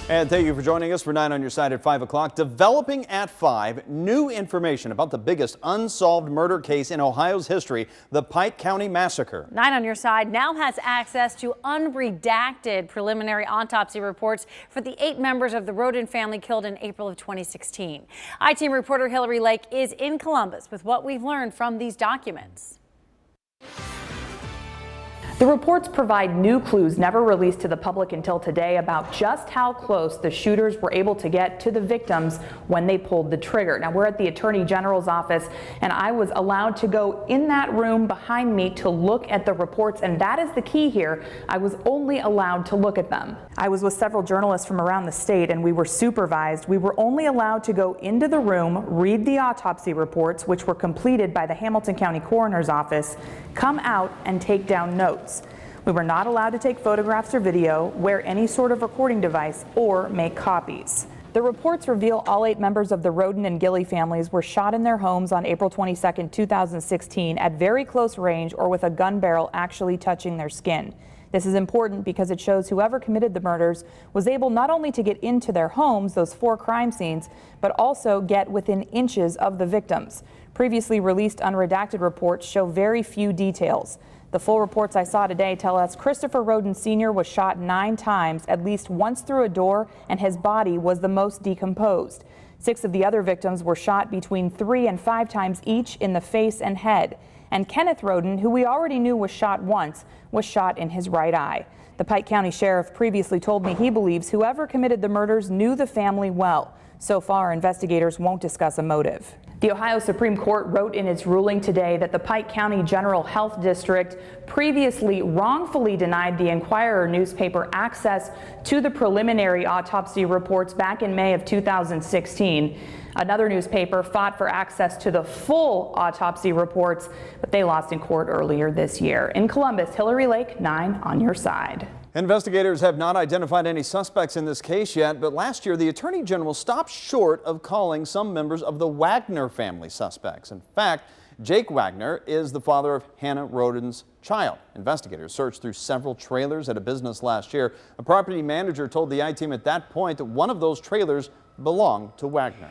And thank you for joining us for 9 on your side at 5 o'clock. Developing at 5, new information about the biggest unsolved murder case in Ohio's history, the Pike County Massacre. 9 on your side now has access to unredacted preliminary autopsy reports for the 8 members of the Roden family killed in April of 2016. I-Team reporter Hillary Lake is in Columbus with what we've learned from these documents. The reports provide new clues never released to the public until today about just how close the shooters were able to get to the victims when they pulled the trigger. Now, we're at the Attorney General's office, and I was allowed to go in that room behind me to look at the reports, and that is the key here. I was only allowed to look at them. I was with several journalists from around the state, and we were supervised. We were only allowed to go into the room, read the autopsy reports, which were completed by the Hamilton County Coroner's Office, come out and take down notes. We were not allowed to take photographs or video, wear any sort of recording device, or make copies. The reports reveal all 8 members of the Roden and Gilley families were shot in their homes on April 22, 2016 at very close range or with a gun barrel actually touching their skin. This is important because it shows whoever committed the murders was able not only to get into their homes, those 4 crime scenes, but also get within inches of the victims. Previously released unredacted reports show very few details. The full reports I saw today tell us Christopher Roden Sr. was shot 9 times, at least once through a door, and his body was the most decomposed. 6 of the other victims were shot between 3 and 5 times each in the face and head. And Kenneth Roden, who we already knew was shot once, was shot in his right eye. The Pike County Sheriff previously told me he believes whoever committed the murders knew the family well. So far, investigators won't discuss a motive. The Ohio Supreme Court wrote in its ruling today that the Pike County General Health District previously wrongfully denied the Inquirer newspaper access to the preliminary autopsy reports back in May of 2016. Another newspaper fought for access to the full autopsy reports, but they lost in court earlier this year. In Columbus, Hillary Lake, 9 on your side. Investigators have not identified any suspects in this case yet, but last year the Attorney General stopped short of calling some members of the Wagner family suspects. In fact, Jake Wagner is the father of Hannah Roden's child. Investigators searched through several trailers at a business last year. A property manager told the I-Team at that point that one of those trailers belonged to Wagner.